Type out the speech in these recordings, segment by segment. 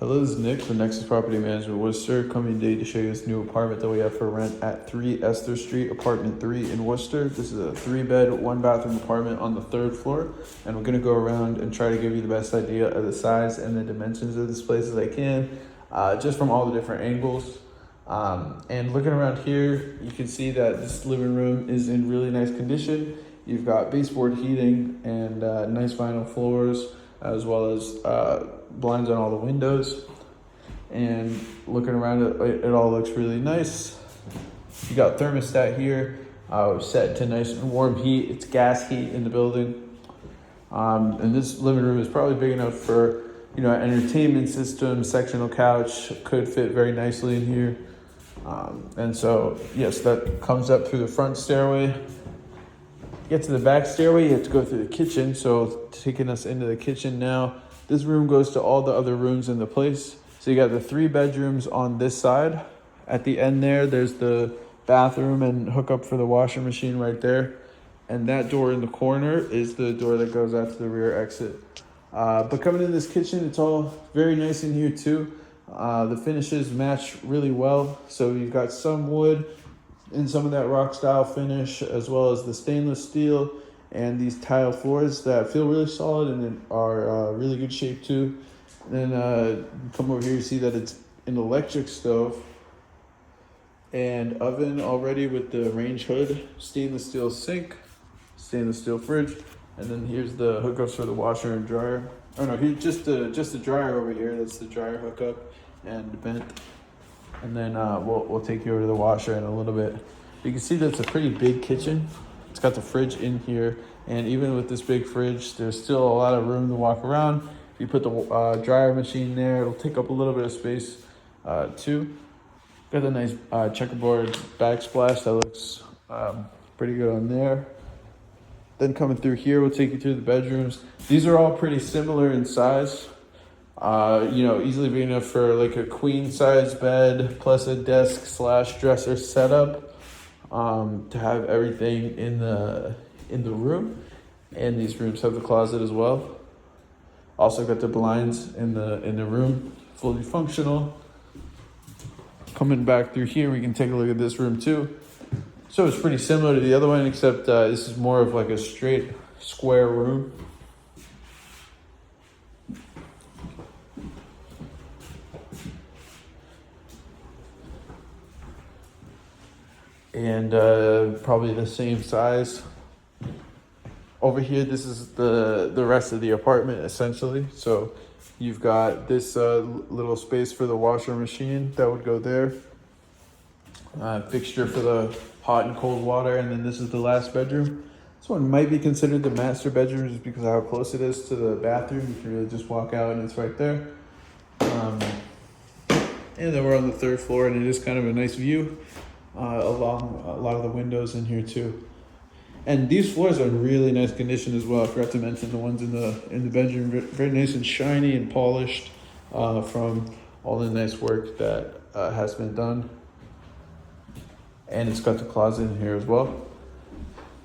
Hello, this is Nick from Nexus Property Management Worcester, coming today to show you this new apartment that we have for rent at 3 Esther Street, apartment 3 in Worcester. This is a 3-bed, 1-bathroom apartment on the 3rd floor, and we're going to go around and try to give you the best idea of the size and the dimensions of this place as I can, just from all the different angles. And looking around here, you can see that this living room is in really nice condition. You've got baseboard heating and nice vinyl floors, as well as blinds on all the windows. And looking around it all looks really nice. You got thermostat here, set to nice and warm heat. It's gas heat in the building. And this living room is probably big enough for, an entertainment system. Sectional couch could fit very nicely in here. And so, yes, that comes up through the front stairway. Get to the back stairway, you have to go through the kitchen. So taking us into the kitchen now, this room goes to all the other rooms in the place. So you got the 3 bedrooms on this side. At the end there's the bathroom and hookup for the washing machine right there. And that door in the corner is the door that goes out to the rear exit. But coming in this kitchen, it's all very nice in here too. The finishes match really well. So you've got some wood and some of that rock style finish, as well as the stainless steel and these tile floors that feel really solid and are really good shape too. And then come over here, you see that it's an electric stove and oven already with the range hood, stainless steel sink, stainless steel fridge, and then here's the hookups for the washer and dryer. Oh no, here's just the dryer over here. That's the dryer hookup and vent. And then we'll take you over to the washer in a little bit. You can see that it's a pretty big kitchen. It's got the fridge in here, and even with this big fridge, there's still a lot of room to walk around. If you put the dryer machine there, it'll take up a little bit of space too. Got a nice checkerboard backsplash that looks pretty good on there. Then coming through here, we'll take you through the bedrooms. These are all pretty similar in size. Easily big enough for like a queen size bed plus a desk / dresser setup, to have everything in the room. And these rooms have the closet as well. Also got the blinds in the room, fully functional. Coming back through here, we can take a look at this room too. So it's pretty similar to the other one, except this is more of like a straight square room. And probably the same size. Over here, this is the rest of the apartment essentially. So you've got this little space for the washer machine that would go there. Fixture for the hot and cold water, and then this is the last bedroom. This one might be considered the master bedroom just because of how close it is to the bathroom. You can really just walk out and it's right there. And then we're on the 3rd floor, and it is kind of a nice view along a lot of the windows in here too. And these floors are in really nice condition as well. I forgot to mention the ones in the bedroom, very nice and shiny and polished from all the nice work that has been done. And it's got the closet in here as well.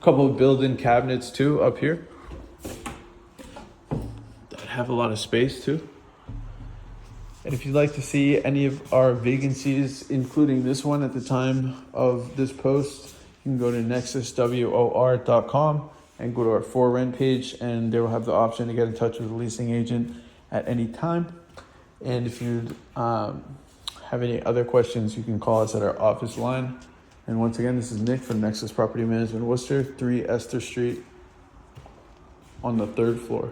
A couple of built-in cabinets too up here that have a lot of space too. And if you'd like to see any of our vacancies, including this one at the time of this post, you can go to nexuswor.com and go to our for rent page, and they will have the option to get in touch with a leasing agent at any time. And if you have any other questions, you can call us at our office line. And once again, this is Nick from Nexus Property Management Worcester, 3 Esther Street on the 3rd floor.